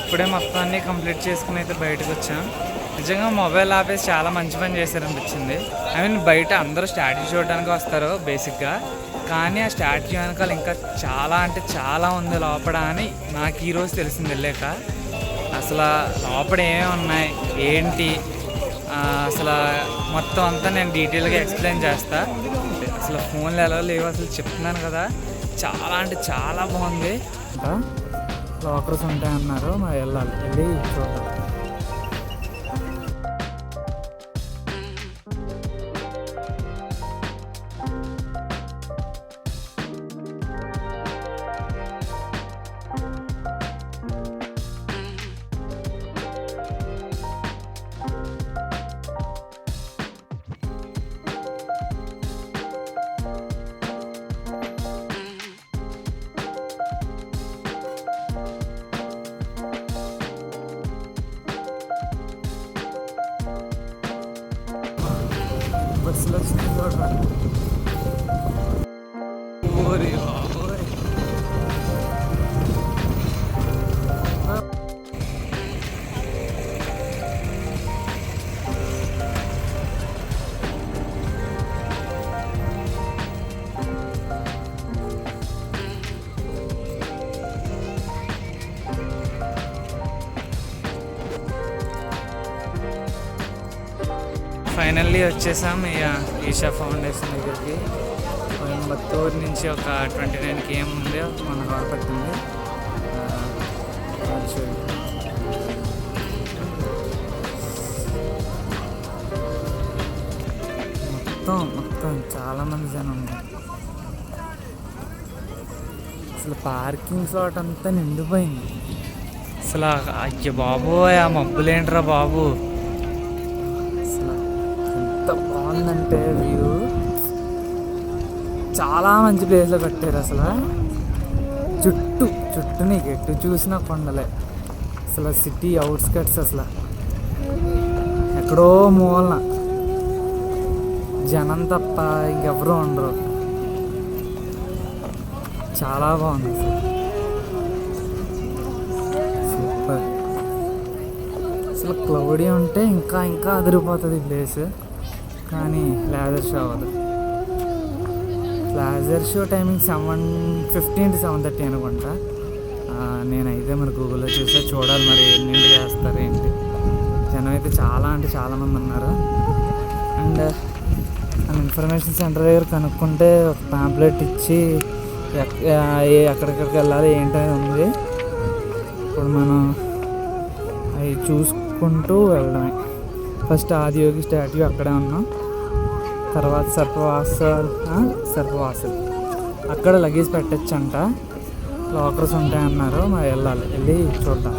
ఇప్పుడే మొత్తం అన్నీ కంప్లీట్ చేసుకుని అయితే బయటకు వచ్చాం. నిజంగా మొబైల్ ఆపేసి చాలా మంచి పని చేశారనిపించింది. ఐ మీన్ బయట అందరూ స్టాట్యూ చూడడానికి వస్తారు బేసిక్గా, కానీ ఆ స్టాట్యూ వెనకాల ఇంకా చాలా అంటే చాలా ఉంది లోపల అని నాకు ఈరోజు తెలిసింది వెళ్ళాక. అసలు లోపల ఏమేమి ఉన్నాయి ఏంటి అసలు మొత్తం అంతా నేను డీటెయిల్గా ఎక్స్ప్లెయిన్ చేస్తా. అసలు ఫోన్లు ఎలా లేవు అసలు చెప్తున్నాను కదా, చాలా అంటే చాలా బాగుంది. లాకర్స్ ఉంటాయన్నారు, మరి వెళ్ళాలి, వెళ్ళి చూద్దాం. బస్సులో ఫైనల్లీ వచ్చేసాం ఈషా ఫౌండేషన్ దగ్గరికి. కోయంబత్తూరు నుంచి ఒక 29 km ఉంది మన పడుతుంది. మొత్తం చాలామంది జనం ఉన్నారు. అసలు పార్కింగ్ స్లాట్ అంతా నిండిపోయింది. అసలు అయ్య బాబోయ్, ఆ మబ్బులేంట్రా బాబు, అసలు ఎంత బాగుందంటే వ్యూ. చాలా మంచి ప్లేస్లో కట్టారు. అసలు చుట్టూ నీకు ఎటు చూసినా కొండలే. అసలు సిటీ అవుట్స్కట్స్, అసలు ఎక్కడో మూలన జనం తప్ప ఇంకెవరూ ఉండరు. చాలా బాగుంది సూపర్. అసలు క్లౌడీ ఉంటే ఇంకా అదిరిపోతుంది ప్లేస్, కానీ లేజర్ షో అవ్వదు. లేజర్ షో టైమింగ్ 7:15 to 7:30 అనుకుంటా. నేనైతే మరి గూగుల్లో చూసా, చూడాలి మరి ఎన్నింటి చేస్తారు ఏంటి. జనం అయితే చాలా అంటే చాలామంది ఉన్నారు. అండ్ ఇన్ఫర్మేషన్ సెంటర్ దగ్గర కనుక్కుంటే ఒక ప్యాంప్లెట్ ఇచ్చి ఎక్కడికి వెళ్ళాలి ఏంటనేది ఉంది. ఇప్పుడు మనం అవి చూసుకుంటూ వెళ్ళడమే. ఫస్ట్ ఆదియోగి స్టాట్యూ అక్కడే ఉన్నాం, తర్వాత సర్పవాసల్ అక్కడ లగేజ్ పెట్టచ్చంట, లాకర్స్ ఉంటాయన్నారు, మరి వెళ్ళాలి, వెళ్ళి చూద్దాం.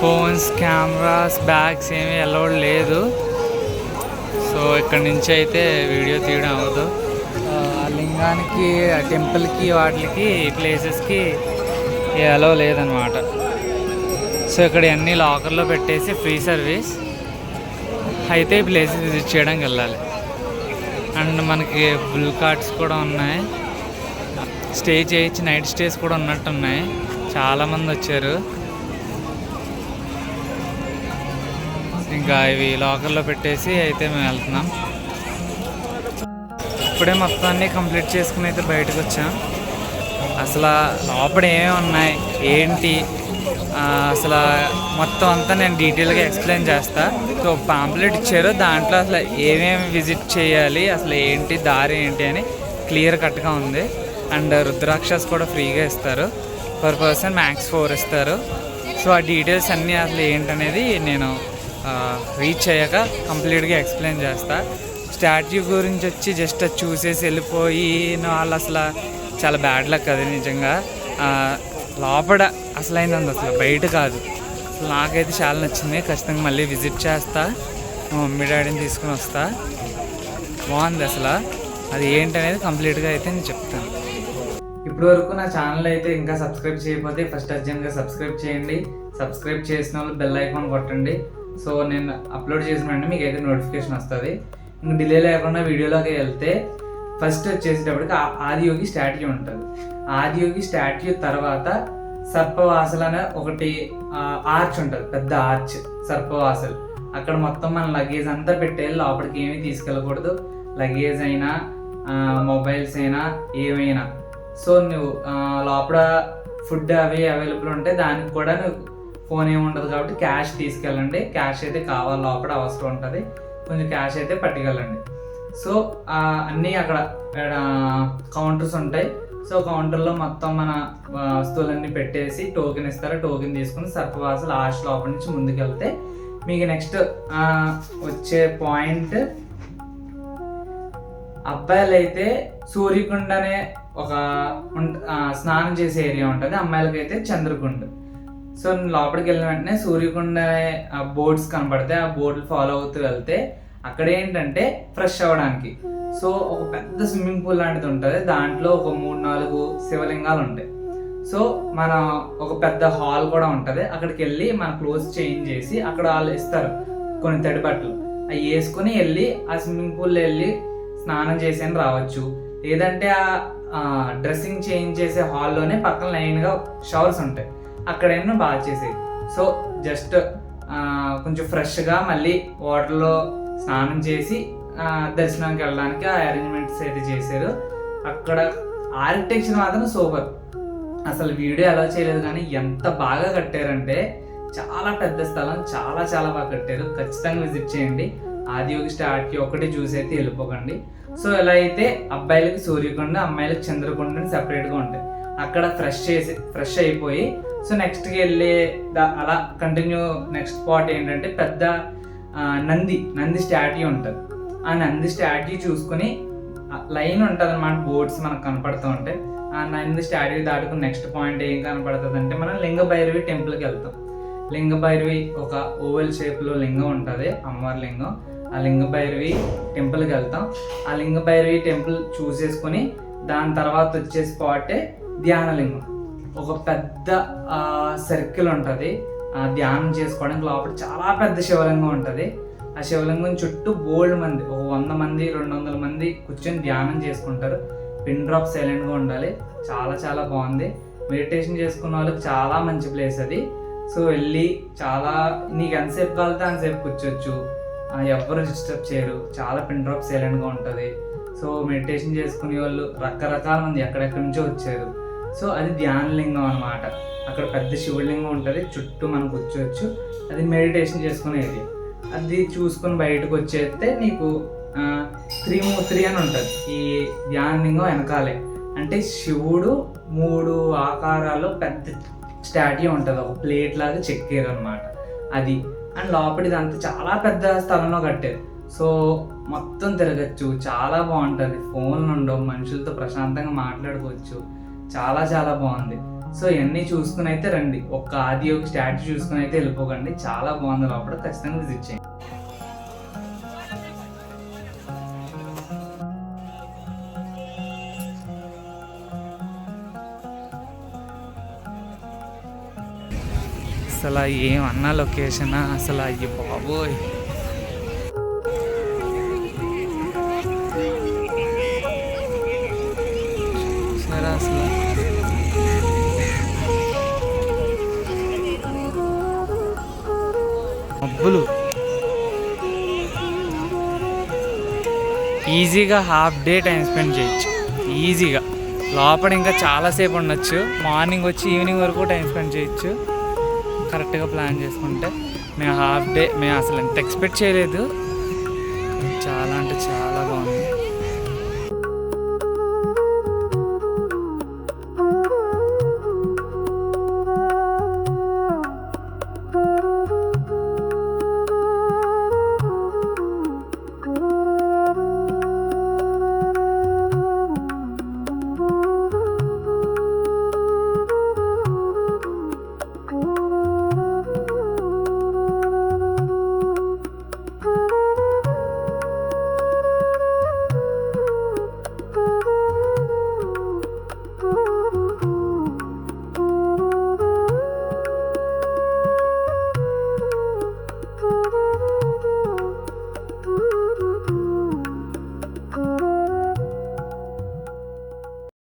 ఫోన్స్, కెమెరాస్, బ్యాగ్స్ ఏమీ అలౌడ్ లేదు. సో ఇక్కడ నుంచి అయితే వీడియో తీయడం అవ్వదు. ఆ లింగానికి, ఆ టెంపుల్కి, వాటికి ప్లేసెస్కి అలౌ లేదనమాట. సో ఇక్కడ అన్నీ లాకర్లో పెట్టేసి ఫ్రీ సర్వీస్ అయితే ఈ ప్లేసెస్ విజిట్ చేయడానికి వెళ్ళాలి. అండ్ మనకి బుల్ కార్ట్స్ కూడా ఉన్నాయి, స్టే చేయొచ్చు, నైట్ స్టేస్ కూడా ఉన్నట్టున్నాయి. చాలామంది వచ్చారు. ఇంకా ఇవి లాకర్లో పెట్టేసి అయితే మేము వెళ్తున్నాం. ఇప్పుడే మొత్తం అన్నీ కంప్లీట్ చేసుకుని అయితే బయటకు వచ్చాం. అసలు లోపల ఏమేమి ఉన్నాయి ఏంటి అసలు మొత్తం అంతా నేను డీటెయిల్గా ఎక్స్ప్లెయిన్ చేస్తా. సో పాంప్లెట్ ఇచ్చారు, దాంట్లో అసలు ఏమేమి విజిట్ చేయాలి, అసలు ఏంటి దారి ఏంటి అని క్లియర్ కట్గా ఉంది. అండ్ రుద్రాక్షస్ కూడా ఫ్రీగా ఇస్తారు, పర్ పర్సన్ మ్యాక్స్ 4 ఇస్తారు. సో ఆ డీటెయిల్స్ అన్నీ అసలు ఏంటనేది నేను రీచ్ అయ్యాక కంప్లీట్గా ఎక్స్ప్లెయిన్ చేస్తా. స్టాట్యూ గురించి వచ్చి జస్ట్ చూసేసి వెళ్ళిపోయిన వాళ్ళు అసలు చాలా బ్యాడ్ లక్ అది నిజంగా. లోపల అసలైంది అసలు బయట కాదు. అసలు నాకైతే చాలా నచ్చింది, ఖచ్చితంగా మళ్ళీ విజిట్ చేస్తా, మా మమ్మీ డాడీని తీసుకుని వస్తా. బాగుంది అసలు. అది ఏంటనేది కంప్లీట్గా అయితే నేను చెప్తాను. ఇప్పటి వరకు నా ఛానల్ అయితే ఇంకా సబ్స్క్రైబ్ చేయకపోతే ఫస్ట్ అర్జెంట్గా సబ్స్క్రైబ్ చేయండి. సబ్స్క్రైబ్ చేసిన వాళ్ళు బెల్ ఐకాన్ కొట్టండి. సో నేను అప్లోడ్ చేసిన వెంటనే మీకు అయితే నోటిఫికేషన్ వస్తుంది. ఇంక డిలే లేకుండా వీడియోలోకి వెళ్తే ఫస్ట్ వచ్చేసేటప్పటికి ఆదియోగి స్టాట్యూ ఉంటుంది. ఆదియోగి స్టాట్యూ తర్వాత సర్పవాసల్ అనే ఒకటి ఆర్చ్ ఉంటుంది, పెద్ద ఆర్చ్ సర్పవాసల్. అక్కడ మొత్తం మన లగేజ్ అంతా పెట్టేది, లోపలికి ఏమీ తీసుకెళ్ళకూడదు. లగేజ్ అయినా మొబైల్స్ అయినా ఏమైనా. సో నువ్వు లోపల ఫుడ్ అవి అవైలబుల్ ఉంటాయి, దానికి కూడా నువ్వు ఫోన్ ఏమి ఉండదు కాబట్టి క్యాష్ తీసుకెళ్ళండి. క్యాష్ అయితే కావాలి, లోపల అవసరం ఉంటుంది, కొంచెం క్యాష్ అయితే పట్టుకెళ్ళండి. సో అన్నీ అక్కడ కౌంటర్స్ ఉంటాయి. సో కౌంటర్లో మొత్తం మన వస్తువులన్నీ పెట్టేసి టోకెన్ ఇస్తారు. టోకెన్ తీసుకుని సర్పవాసల్ ఆర్చ్ లోపల నుంచి ముందుకెళ్తే మీకు నెక్స్ట్ వచ్చే పాయింట్, అబ్బాయిలు అయితే సూర్యకుండ అనే ఒక స్నానం చేసే ఏరియా ఉంటుంది, అమ్మాయిలకైతే చంద్రకుండ. సో లోపలికి వెళ్ళిన వెంటనే సూర్యకుండ బోర్డ్స్ కనబడతాయి. ఆ బోర్డులు ఫాలో అవుతూ వెళ్తే అక్కడ ఏంటంటే ఫ్రెష్ అవ్వడానికి సో ఒక పెద్ద స్విమ్మింగ్ పూల్ లాంటిది ఉంటుంది. దాంట్లో ఒక 3-4 శివలింగాలు ఉంటాయి. సో మన ఒక పెద్ద హాల్ కూడా ఉంటుంది. అక్కడికి వెళ్ళి మన క్లోత్స్ చేంజ్ చేసి అక్కడ వాళ్ళు ఇస్తారు కొన్ని తడి బట్టలు, అవి వేసుకుని వెళ్ళి ఆ స్విమ్మింగ్ పూల్లో వెళ్ళి స్నానం చేసి అని రావచ్చు. లేదంటే ఆ డ్రెస్సింగ్ చేంజ్ చేసే హాల్లోనే పక్కన లైన్గా షవర్స్ ఉంటాయి, అక్కడైనా బాగా చేసేది. సో జస్ట్ కొంచెం ఫ్రెష్గా మళ్ళీ వాటర్లో స్నానం చేసి దర్శనానికి వెళ్ళడానికి ఆ అరేంజ్మెంట్స్ అయితే చేశారు. అక్కడ ఆర్కిటెక్చర్ మాత్రం సూపర్. అసలు వీడియో ఎలా చేయలేదు కానీ ఎంత బాగా కట్టారంటే చాలా పెద్ద స్థలం, చాలా చాలా బాగా కట్టారు. ఖచ్చితంగా విజిట్ చేయండి. ఆదియోగి స్టాట్యూ ఒకటి చూసి అయితే వెళ్ళిపోకండి. సో ఎలా అయితే అబ్బాయిలకి సూర్యకుండ, అమ్మాయిలకి చంద్రకుండ అని సెపరేట్గా ఉంటాయి. అక్కడ ఫ్రెష్ అయిపోయి సో నెక్స్ట్కి వెళ్ళే అలా కంటిన్యూ. నెక్స్ట్ స్పాట్ ఏంటంటే పెద్ద నంది స్టాట్యూ ఉంటుంది. ఆ నంది స్టాట్యూ చూసుకుని లైన్ ఉంటుంది అన్నమాట, బోర్డ్స్ మనకు కనపడుతూ ఉంటాయి. ఆ నంది స్టాట్యూ దాటుకుని నెక్స్ట్ పాయింట్ ఏం కనపడుతుంది అంటే మనం లింగభైరవి టెంపుల్కి వెళ్తాం. లింగభైరవి ఒక ఓవెల్ షేప్లో లింగం ఉంటుంది, అమ్మవారి లింగం. ఆ లింగభైరవి టెంపుల్కి వెళ్తాం. ఆ లింగభైరవి టెంపుల్ చూసేసుకొని దాని తర్వాత వచ్చే స్పాటే ధ్యానలింగం. ఒక పెద్ద సర్కిల్ ఉంటుంది, ధ్యానం చేసుకోవడానికి. లోపల చాలా పెద్ద శివలింగం ఉంటుంది. ఆ శివలింగం చుట్టూ బోల్డ్ మంది, ఒక 100 మంది 200 మంది కూర్చొని ధ్యానం చేసుకుంటారు. పిన్ డ్రాప్ సైలెంట్గా ఉండాలి. చాలా చాలా బాగుంది. మెడిటేషన్ చేసుకున్న వాళ్ళకి చాలా మంచి ప్లేస్ అది. సో వెళ్ళి చాలా నీకు ఎంతసేపు కావాలితే అంతసేపు కూర్చోవచ్చు, ఎవ్వరు డిస్టర్బ్ చేయరు. చాలా పిన్ డ్రాప్ సైలెంట్గా ఉంటుంది. సో మెడిటేషన్ చేసుకునే వాళ్ళు రకరకాల మంది ఎక్కడెక్కడి నుంచో వచ్చారు. సో అది ధ్యానలింగం అనమాట. అక్కడ పెద్ద శివలింగం ఉంటుంది, చుట్టూ మనం కూర్చోవచ్చు. అది మెడిటేషన్ చేసుకునే ఏరియా. అది చూసుకొని బయటకు వచ్చేస్తే నీకు త్రిమూర్తి అని ఉంటుంది ఈ ధ్యానలింగం వెనకాలే. అంటే శివుడు 3 ఆకారాల్లో పెద్ద స్టాట్యూ ఉంటుంది, ఒక ప్లేట్ లాగా చెక్కారు అనమాట అది. అండ్ లోపలిదంతా చాలా పెద్ద స్థలంలో కట్టారు. సో మొత్తం తిరగచ్చు, చాలా బాగుంటుంది. ఫోన్లు ఉండవు, మనుషులతో ప్రశాంతంగా మాట్లాడుకోవచ్చు. చాలా చాలా బాగుంది. సో ఇవన్నీ చూసుకుని అయితే రండి. ఒక్క ఆదియోగి స్టాట్యూ చూసుకుని అయితే వెళ్ళిపోకండి. చాలా బాగుంది లోపల, ఖచ్చితంగా విజిట్ చేయండి. అసలు ఏమన్నా లొకేషన్ అసలు అయ్యి బాబోయ్. సరే అసలు మబ్బులు ఈజీగా హాఫ్ డే టైం స్పెండ్ చేయొచ్చు ఈజీగా. లోపల ఇంకా చాలాసేపు ఉండొచ్చు. మార్నింగ్ వచ్చి ఈవినింగ్ వరకు టైం స్పెండ్ చేయొచ్చు. కరెక్ట్గా ప్లాన్ చేసుకుంటే మేము హాఫ్ డే మేము అసలు ఎంత ఎక్స్పెక్ట్ చేయలేదు. చాలా అంటే చాలా బాగుంది.